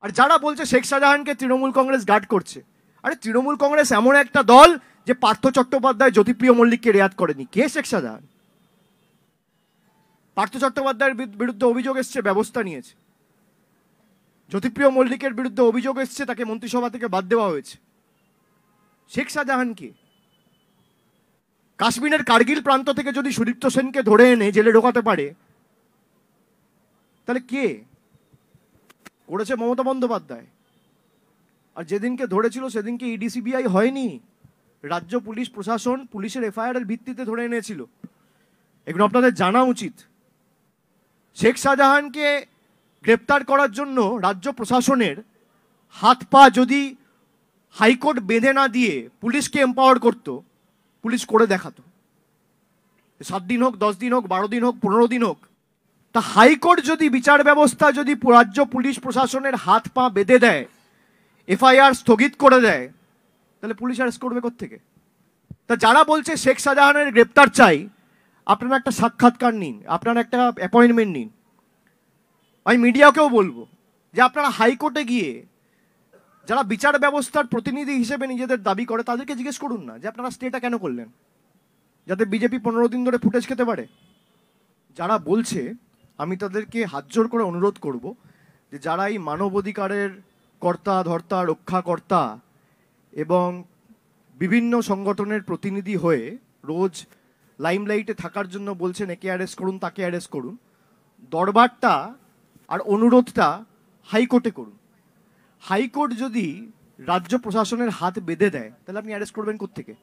আর যারা বলছে শেখ শাহজাহানকে তৃণমূল কংগ্রেস গার্ড করছে, আরে তৃণমূল কংগ্রেস এমন একটা দল যে পার্থ চট্টোপাধ্যায়, জ্যোতিপ্রিয় মল্লিককে রেয়াত করেনি। কে শেখ শাহজাহান? পার্থ চট্টোপাধ্যায়ের বিরুদ্ধে অভিযোগ এসছে, ব্যবস্থা নিয়েছে। জ্যোতিপ্রিয় মল্লিকের বিরুদ্ধে অভিযোগ এসছে, তাকে মন্ত্রিসভা থেকে বাদ দেওয়া হয়েছে। শেখ শাহজাহান কে? কাশ্মীরের কার্গিল প্রান্ত থেকে যদি সুদীপ্ত সেনকে ধরে এনে জেলে ঢোকাতে পারে, তাহলে কে করেছে? মমতা বন্দ্যোপাধ্যায়। আর যেদিনকে ধরেছিল সেদিনকে ইডি সিবিআই হয়নি, রাজ্য পুলিশ প্রশাসন পুলিশের এফআইআর এর ভিত্তিতে ধরে এনেছিল। এগুলো আপনাদের জানা উচিত। শেখ শাহজাহানকে গ্রেপ্তার করার জন্য রাজ্য প্রশাসনের হাত পা যদি হাইকোর্ট বেঁধে না দিয়ে পুলিশকে এম্পাওয়ার করত, পুলিশ করে দেখাতো। 7 দিন হোক, 10 দিন হোক, 12 দিন হোক, 15 দিন হোক। তা হাইকোর্ট যদি বিচার ব্যবস্থা যদি রাজ্য পুলিশ প্রশাসনের হাত পা বেঁধে দেয়, এফআইআর স্থগিত করে দেয়, তাহলে পুলিশ অ্যারেস্ট করবে কোত্থেকে? তা যারা বলছে শেখ শাহজাহানের গ্রেপ্তার চাই, আপনারা একটা সাক্ষাৎকার নিন, আপনারা একটা অ্যাপয়েন্টমেন্ট নিন। আমি মিডিয়াকেও বলবো যে আপনারা হাইকোর্টে গিয়ে যারা বিচার ব্যবস্থার প্রতিনিধি হিসেবে নিজেদের দাবি করে তাদেরকে জিজ্ঞেস করুন না যে আপনারা স্টেটা কেন করলেন, যাতে বিজেপি 15 দিন ধরে ফুটেজ খেতে পারে। যারা বলছে, আমি তাদেরকে হাত জোর করে অনুরোধ করব যে যারা এই মানবাধিকারের কর্তা ধর্তা, রক্ষাকর্তা এবং বিভিন্ন সংগঠনের প্রতিনিধি হয়ে রোজ লাইমলাইটে থাকার জন্য বলছেন একে অ্যারেস্ট করুন, তাকে অ্যারেস্ট করুন, দরবারটা আর অনুরোধটা হাইকোর্টে করুন। হাইকোর্ট যদি রাজ্য প্রশাসনের হাত বেঁধে দেয়, তাহলে আপনি অ্যারেস্ট করবেন কোত্থেকে?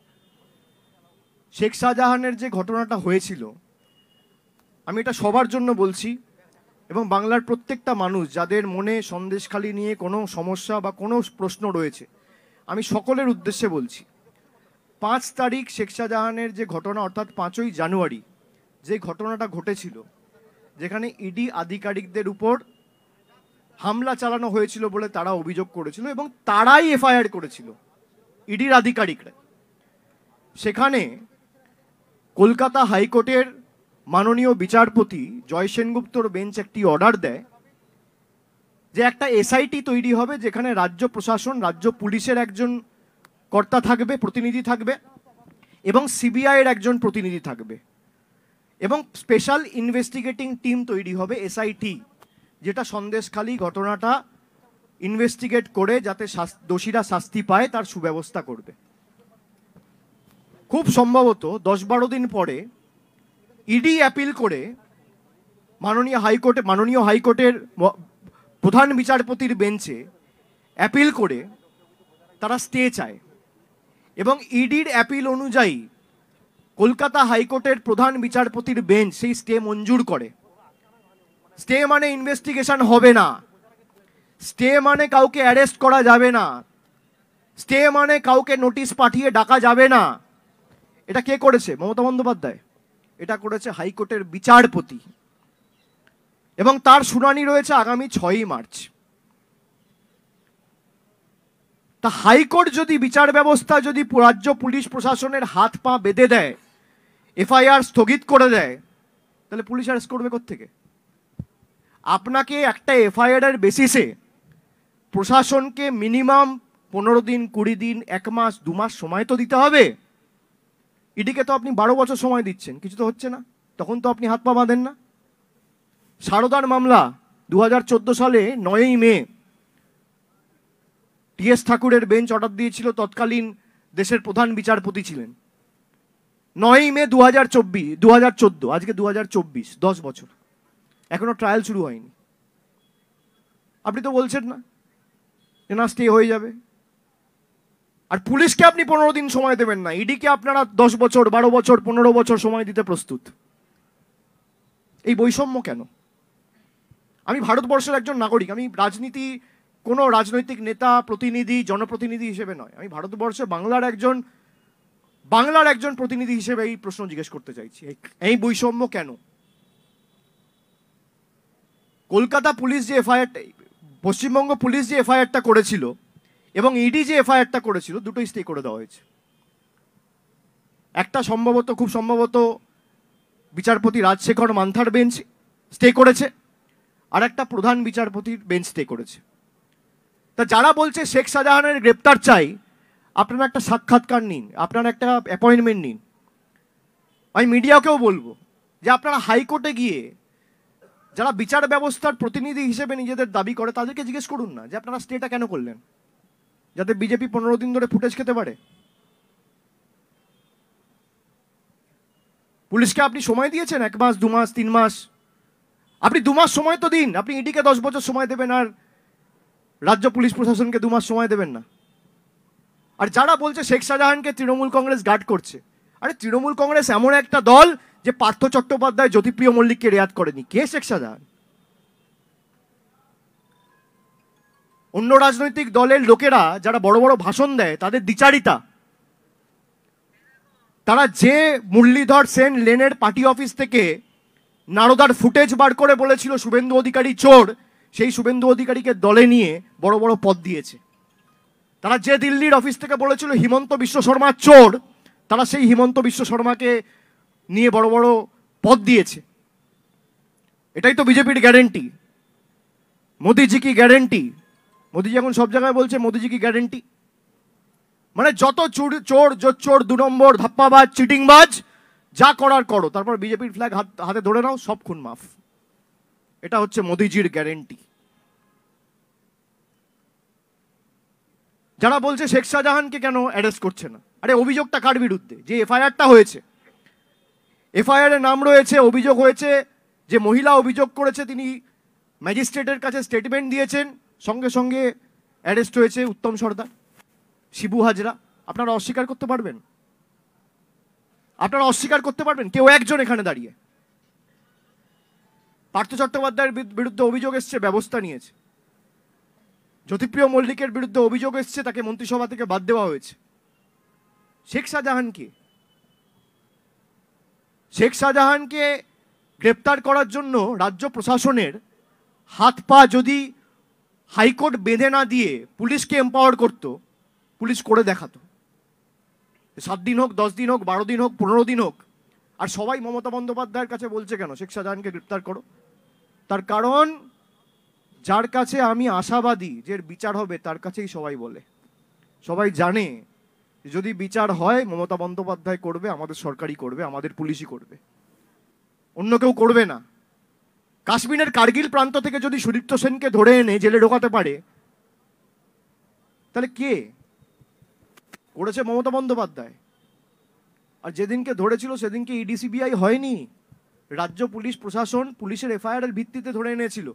শেখ শাহজাহানের যে ঘটনাটা হয়েছিল, আমি এটা সবার জন্য বলছি, এবং বাংলার প্রত্যেকটা মানুষ যাদের মনে সন্দেশখালি নিয়ে কোনো সমস্যা বা কোনো প্রশ্ন রয়েছে, আমি সকলের উদ্দেশ্যে বলছি, 5 তারিখ শেখ শাহজাহানের যে ঘটনা, অর্থাৎ 5ই জানুয়ারি যে ঘটনাটা ঘটেছিল, যেখানে ইডি আধিকারিকদের উপর হামলা চালানো হয়েছিল বলে তারা অভিযোগ করেছিল এবং তারাই এফআইআর করেছিল, ইডির আধিকারিকরা। সেখানে কলকাতা হাইকোর্টের মাননীয় বিচারপতি জয় সেনগুপ্তর বেঞ্চ একটি অর্ডার দেয় যে একটা এসআইটি তৈরি হবে, যেখানে রাজ্য প্রশাসন, রাজ্য পুলিশের একজন কর্তা থাকবে, প্রতিনিধি থাকবে, এবং সিবিআই এর একজন প্রতিনিধি থাকবে, এবং স্পেশাল ইনভেস্টিগেটিং টিম তৈরি হবে, এসআইটি, যেটা সন্দেশখালি ঘটনাটা ইনভেস্টিগেট করে যাতে দোষীরা শাস্তি পায় তার সুব্যবস্থা করবে। খুব সম্ভবত 10-12 দিন পরে ইডি অ্যাপিল করে মাননীয় হাইকোর্টের প্রধান বিচারপতির বেঞ্চে অ্যাপিল করে তারা স্টে চায়, এবং ইডির অ্যাপিল অনুযায়ী কলকাতা হাইকোর্টের প্রধান বিচারপতির বেঞ্চ সেই স্টে মঞ্জুর করে। স্টে মানে ইনভেস্টিগেশন হবে না, স্টে মানে কাউকে অ্যারেস্ট করা যাবে না, স্টে মানে কাউকে নোটিশ পাঠিয়ে ডাকা যাবে না। এটা কে করেছে? মমতা বন্দ্যোপাধ্যায়। এটা করেছে হাইকোর্টের বিচারপতি, এবং তার শুনানি রয়েছে আগামী 6ই মার্চ। তা হাইকোর্ট যদি বিচার ব্যবস্থা যদি রাজ্য পুলিশ প্রশাসনের হাত পা বেঁধে দেয়, এফআইআর স্থগিত করে দেয়, তাহলে পুলিশ অ্যারেস্ট করবে কোত্থেকে? আপনাকে একটা এফআইআর এর বেসিসে প্রশাসনকে মিনিমাম 15 দিন, 20 দিন, 1 মাস, 2 মাস সময় তো দিতে হবে। ইডিকে তো আপনি 12 বছর সময় দিচ্ছেন, কিছু তো হচ্ছে না, তখন তো আপনি হাত পা বাঁধেন না। সারদার মামলা 2014 সালে 9ই মে টিএস ঠাকুরের বেঞ্চ অর্ডার দিয়েছিল, তৎকালীন দেশের প্রধান বিচারপতি ছিলেন। 9ই মে 2014, আজকে 2024, 10 বছর, এখনো ট্রায়াল শুরু হয়নি। আপনি তো বলছেন না যে না স্টে হয়ে যাবে। আর পুলিশকে আপনি 15 দিন সময় দেবেন না, ইডিকে আপনারা 10 বছর, 12 বছর, 15 বছর সময় দিতে প্রস্তুত। এই বৈষম্য কেন? আমি ভারতবর্ষের একজন নাগরিক, আমি কোনো রাজনৈতিক নেতা, প্রতিনিধি, জনপ্রতিনিধি হিসেবে নয়, আমি ভারতবর্ষে বাংলার একজন প্রতিনিধি হিসেবে এই প্রশ্ন জিজ্ঞেস করতে চাইছি, এই বৈষম্য কেন? কলকাতা পুলিশ যে এফআইআরটা, পশ্চিমবঙ্গ পুলিশ যে এফআইআরটা করেছিল এবং ইডি যে এফআইআরটা করেছিল, দুটোই স্টে করে দেওয়া হয়েছে। একটা খুব সম্ভবত বিচারপতি রাজশেখর মান্থার বেঞ্চ স্টে করেছে, আর একটা প্রধান বিচারপতির বেঞ্চ স্টে করেছে। তা যারা বলছে শেখ শাহজাহানের গ্রেপ্তার চাই, আপনারা একটা সাক্ষাৎকার নিন, আপনারা একটা অ্যাপয়েন্টমেন্ট নিন। আমি মিডিয়াকেও বলবো যে আপনারা হাইকোর্টে গিয়ে যারা বিচার ব্যবস্থার প্রতিনিধি হিসেবে নিজেদের দাবি করে তাদেরকে জিজ্ঞেস করুন না যে আপনারা স্টেটা কেন করলেন, যাতে বিজেপি 15 দিন ধরে ফুটেজ খেতে পারে। পুলিশকে আপনি সময় দিয়েছেন 1 মাস, 2 মাস, 3 মাস। আপনি 2 মাস সময় তো দিন। আপনি ইডিকে 10 বছর সময় দেবেন আর রাজ্য পুলিশ প্রশাসনকে 2 মাস সময় দেবেন না। আর যারা বলছে শেখ শাহজাহানকে তৃণমূল কংগ্রেস গার্ড করছে, আরে তৃণমূল কংগ্রেস এমন একটা দল যে পার্থ চট্টোপাধ্যায়, জ্যোতিপ্রিয় মল্লিককে রেয়াত করেনি। কে শেখ শাহজাহান? অন্য রাজনৈতিক দলের লোকেরা যারা বড় বড় ভাষণ দেয় তাদের দ্বিচারিতা, তারা যে মুরলীধর সেন লেনের পার্টি অফিস থেকে নারদার ফুটেজ বার করে বলেছিল শুভেন্দু অধিকারী চোর, সেই শুভেন্দু অধিকারীকে দলে নিয়ে বড় বড় পদ দিয়েছে। তারা যে দিল্লির অফিস থেকে বলেছিল হিমন্ত বিশ্ব শর্মা চোর, তারা সেই হিমন্ত বিশ্ব শর্মাকে নিয়ে বড় বড় পদ দিয়েছে। এটাই তো বিজেপির গ্যারেন্টি। মোদিজি কি গ্যারেন্টি? মোদিজি এখন সব জায়গায় বলছে মোদিজি কি গ্যারেন্টি। মানে যত চোর, 2 নম্বর, ধাপ্পাবাজ, চিটিংবাজ, যা করার করো, তারপর বিজেপির ফ্ল্যাগ হাতে ধরে নাও, সব খুন মাফ। এটা হচ্ছে মোদিজির গ্যারেন্টি। যারা বলছে শেখ শাহজাহানকে কেন অ্যারেস্ট করছে না, আরে অভিযোগটা কার বিরুদ্ধে? যে এফআইআরটা হয়েছে, এফআইআর এর নাম রয়েছে, অভিযোগ হয়েছে যে মহিলা অভিযোগ করেছে, তিনি ম্যাজিস্ট্রেটের কাছে স্টেটমেন্ট দিয়েছেন, সঙ্গে সঙ্গে অ্যারেস্ট হয়েছে উত্তম সর্দার, শিবু হাজরা। আপনারা অস্বীকার করতে পারবেন? আপনারা অস্বীকার করতে পারবেন? কেউ একজন এখানে দাঁড়িয়ে? পার্থ চট্টোপাধ্যায়ের বিরুদ্ধে অভিযোগ এসছে, ব্যবস্থা নিয়েছে। জ্যোতিপ্রিয় মল্লিকের বিরুদ্ধে অভিযোগ এসছে, তাকে মন্ত্রিসভা থেকে বাদ দেওয়া হয়েছে। শেখ শাহজাহানকে শেখ শাহজাহানকে গ্রেপ্তার করার জন্য রাজ্য প্রশাসনের হাত পা যদি হাইকোর্ট বেঁধে না দিয়ে পুলিশকে এম্পাওয়ার করত, পুলিশ করে দেখাতো। 7 দিন হোক, 10 দিন হোক, 12 দিন হোক, 15 দিন হোক। আর সবাই মমতা বন্দ্যোপাধ্যায়ের কাছে বলছে কেন শেখ শাহজাহানকে গ্রেপ্তার করো? তার কারণ যার কাছে আমি আশাবাদী যে বিচার হবে, তার কাছেই সবাই বলে। সবাই জানে যদি বিচার হয় মমতা বন্দ্যোপাধ্যায় করবে, আমাদের সরকারই করবে, আমাদের পুলিশই করবে, অন্য কেউ করবে না। কাশ্মীরের কার্গিল প্রান্ত থেকে যদি সুদীপ্ত সেনকে ধরে এনে জেলে ঢোকাতে পারে, তাহলে কে করেছে? মমতা বন্দ্যোপাধ্যায়। আর যেদিনকে ধরেছিল সেদিনকে ইডি সিবিআই হয়নি, রাজ্য পুলিশ প্রশাসন পুলিশের এফআইআর এর ভিত্তিতে ধরে এনেছিল।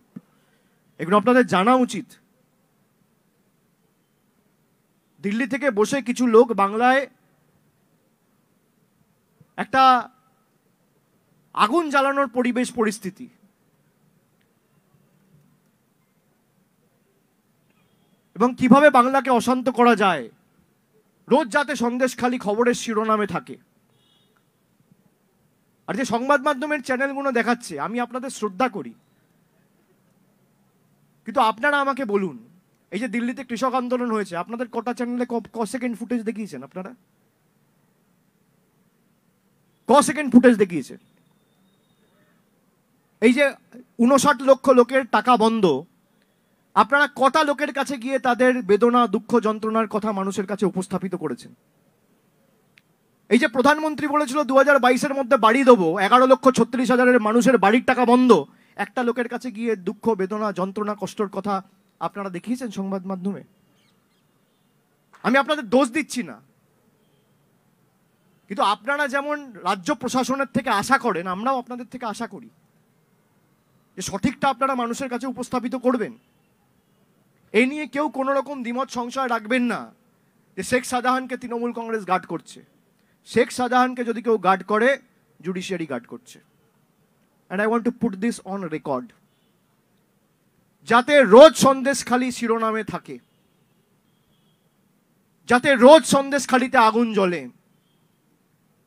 এগুলো আপনাদের জানা উচিত। দিল্লি থেকে বসে কিছু লোক বাংলায় একটা আগুন জ্বালানোর পরিবেশ পরিস্থিতি, এবং কিভাবে বাংলাকে অশান্ত করা যায়, রোজ যাতে সন্দেশখালি খবরের শিরোনামে থাকে। আর যে সংবাদ মাধ্যমের চ্যানেলগুলো দেখাচ্ছে, আমি আপনাদের শ্রদ্ধা করি, কিন্তু আপনারা আমাকে বলুন, এই যে দিল্লিতে কৃষক আন্দোলন হয়েছে, আপনাদের কটা চ্যানেলে ক সেকেন্ড ফুটেজ দেখিয়েছেন? আপনারা ক সেকেন্ড ফুটেজ দেখিয়েছেন? এই যে 59 লক্ষ লোকের টাকা বন্ধ, আপনারা কটা লোকের কাছে গিয়ে তাদের বেদনা, দুঃখ, যন্ত্রণার কথা মানুষের কাছে উপস্থাপিত করেছেন? এই যে প্রধানমন্ত্রী বলেছিল 2022-এর মধ্যে বাড়ি দেবো, 11,36,000 মানুষের বাড়ির টাকা বন্ধ, একটা লোকের কাছে গিয়ে দুঃখ, বেদনা, যন্ত্রণা, কষ্টর কথা আপনারা দেখিয়েছেন সংবাদ মাধ্যমে? আমি আপনাদের দোষ দিচ্ছি না, কিন্তু আপনারা যেমন রাজ্য প্রশাসনের থেকে আশা করেন, আমরাও আপনাদের থেকে আশা করি যে সঠিকটা আপনারা মানুষের কাছে উপস্থাপিত করবেন। এই নিয়ে কেউ কোনো রকম দ্বিমত সংশয় রাখবেন না যে শেখ শাহজাহানকে তৃণমূল কংগ্রেস গার্ড করছে। শেখ শাহজাহানকে যদি কেউ গার্ড করে, জুডিশিয়ারি গার্ড করছে। And I want to put this on record, যাতে রোজ সন্দেশখালি শিরোনামে থাকে, যাতে রোজ সন্দেশখালিতে আগুন জ্বলে।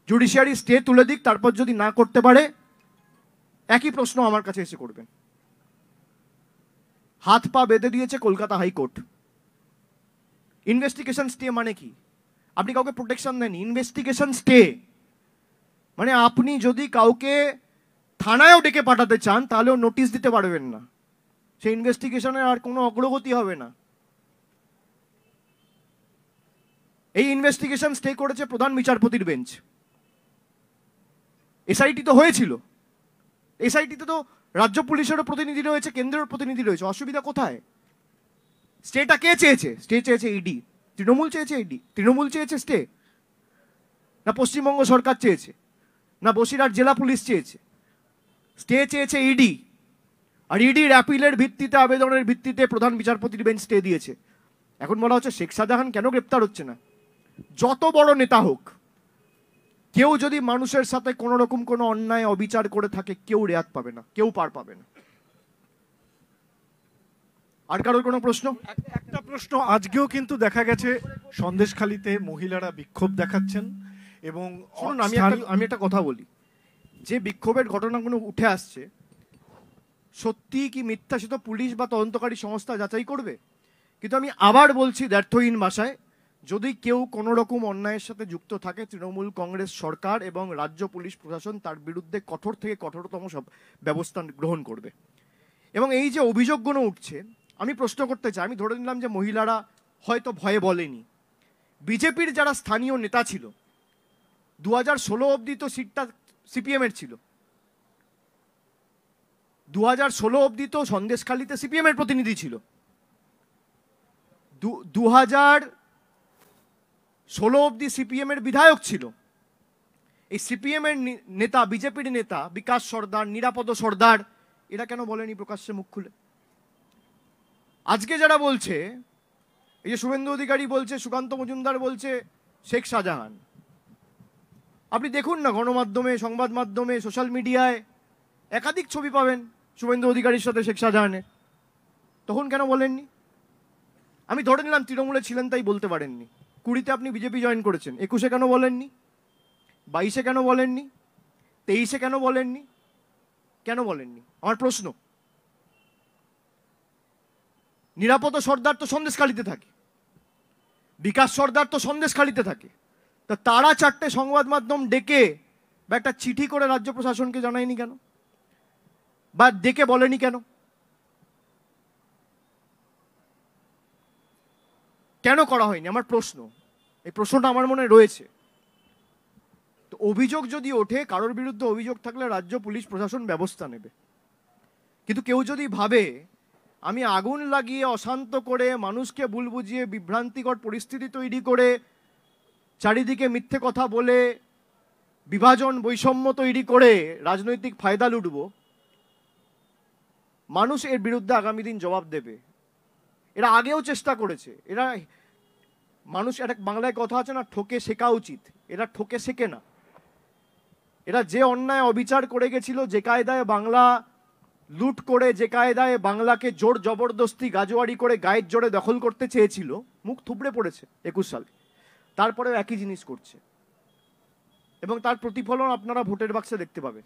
জুডিশিয়ারি স্টে তুলে দিক, তারপর যদি না করতে পারে একই প্রশ্ন আমার কাছে এসে করবেন। হাত পা বেঁধে দিয়েছে কলকাতা হাইকোর্ট। ইনভেস্টিগেশন স্টে মানে কি? আপনি কাউকে প্রোটেকশন দেননি, ইনভেস্টিগেশন স্টে মানে আপনি যদি কাউকে থানায়ও ডেকে পাঠাতে চান তাহলেও নোটিশ দিতে পারবেন না, সেই ইনভেস্টিগেশনের আর কোনো অগ্রগতি হবে না। এই ইনভেস্টিগেশন স্টে করেছে প্রধান বিচারপতির বেঞ্চ। এসআইটি তো হয়েছিল, এসআইটিতে তো রাজ্য পুলিশেরও প্রতিনিধি রয়েছে, কেন্দ্রের প্রতিনিধি রয়েছে, অসুবিধা কোথায়? স্টেটা কে চেয়েছে? স্টে চেয়েছে ইডি। তৃণমূল চেয়েছে ইডি? তৃণমূল চেয়েছে স্টে? না পশ্চিমবঙ্গ সরকার চেয়েছে? না বসিরহাট জেলা পুলিশ চেয়েছে? স্টে চেয়েছে ইডি। আর ইডির অ্যাপিলের ভিত্তিতে, আবেদনের ভিত্তিতে প্রধান বিচারপতির বেঞ্চ স্টে দিয়েছে। এখন বলা হচ্ছে শেখ শাহজাহান কেন গ্রেপ্তার হচ্ছে না? যত বড় নেতা হোক, কেউ যদি মানুষের সাথে কোনো রকম কোনো অন্যায় অবিচার করে থাকে, কেউ রেয়াত পাবে না, কেউ পার পাবে না। আর কারোর কোনো প্রশ্ন? একটা প্রশ্ন, আজকেও কিন্তু দেখা গেছে সন্দেশখালীতে মহিলারা বিক্ষোভ দেখাচ্ছেন এবং শুনুন, আমি একটা কথা বলি, যে বিক্ষোভের ঘটনাগুলো উঠে আসছে সত্যি কি মিথ্যা সে তো পুলিশ বা তদন্তকারী সংস্থা যাচাই করবে। কিন্তু আমি আবার বলছি দ্ব্যর্থহীন ভাষায়, যদি কেউ কোনো রকম অন্যায়ের সাথে যুক্ত থাকে, তৃণমূল কংগ্রেস সরকার এবং রাজ্য পুলিশ প্রশাসন তার বিরুদ্ধে কঠোর থেকে কঠোরতম সব ব্যবস্থা গ্রহণ করবে। এবং এই যে অভিযোগগুলো উঠছে, আমি প্রশ্ন করতে চাই, আমি ধরে নিলাম যে মহিলারা হয়তো ভয়ে বলেনি, বিজেপির যারা স্থানীয় নেতা ছিল 2016 অবধি তো সিটটা সিপিএমের ছিল, 2016 অবধি তো সন্দেশখালীতে সিপিএমের প্রতিনিধি ছিল, 2016 অবধি সিপিএমের বিধায়ক ছিল। এই সিপিএমের নেতা, বিজেপির নেতা বিকাশ সর্দার, নিরাপদ সর্দার, এরা কেন বলেনি প্রকাশ্যে মুখ খুলে? আজকে যারা বলছে, এই যে শুভেন্দু অধিকারী বলছে, সুকান্ত মজুমদার বলছে শেখ শাহজাহান, আপনি দেখুন না গণমাধ্যমে, সংবাদ মাধ্যমে, সোশ্যাল মিডিয়ায় একাধিক ছবি পাবেন শুভেন্দু অধিকারীর সাথে শেখ শাহজাহানের। তখন কেন বলেননি? আমি ধরে নিলাম তৃণমূলে ছিলেন তাই বলতে পারেননি। 20-তে আপনি বিজেপি জয়েন করেছেন, 21-এ কেন বলেননি? 22-এ কেন বলেননি? 23-এ কেন বলেননি? কেন বলেননি আমার প্রশ্ন। নিরাপদ সর্দার তো সন্দেশখালীতে থাকে, বিকাশ সর্দার তো সন্দেশখালীতে থাকে, তা তারা 4টে সংবাদ মাধ্যম ডেকে বা একটা চিঠি করে রাজ্য প্রশাসনকে জানায়নি কেন, বা ডেকে বলেনি কেন? কেন করা হয়নি আমার প্রশ্ন, এই প্রশ্নটা আমার মনে রয়েছে। তো অভিযোগ যদি ওঠে, কারোর বিরুদ্ধে অভিযোগ থাকলে রাজ্য পুলিশ প্রশাসন ব্যবস্থা নেবে। কিন্তু কেউ যদি ভাবে আমি আগুন লাগিয়ে, অশান্ত করে, মানুষকে ভুল বুঝিয়ে, বিভ্রান্তিকর পরিস্থিতি তৈরি করে, চারিদিকে মিথ্যে কথা বলে, বিভাজন বৈষম্য তৈরি করে রাজনৈতিক ফায়দা লুটব, মানুষ এর বিরুদ্ধে আগামী দিন জবাব দেবে। এরা আগেও চেষ্টা করেছে, এরা মানুষ, একটা বাংলায় কথা আছে না, ঠকে শেখা উচিত, এরা ঠকে শেখে না। এরা যে অন্যায় অবিচার করে গেছিল, যে কায়দায় বাংলা লুট করে, যে কায়দায় বাংলাকে জোর জবরদস্তি গাজোয়ারি করে গায়ের জোরে দখল করতে চেয়েছিল, মুখ থুবড়ে পড়েছে 21 সালে। তারপরেও একই জিনিস করছে এবং তার প্রতিফলন আপনারা ভোটের বাক্সে দেখতে পাবেন।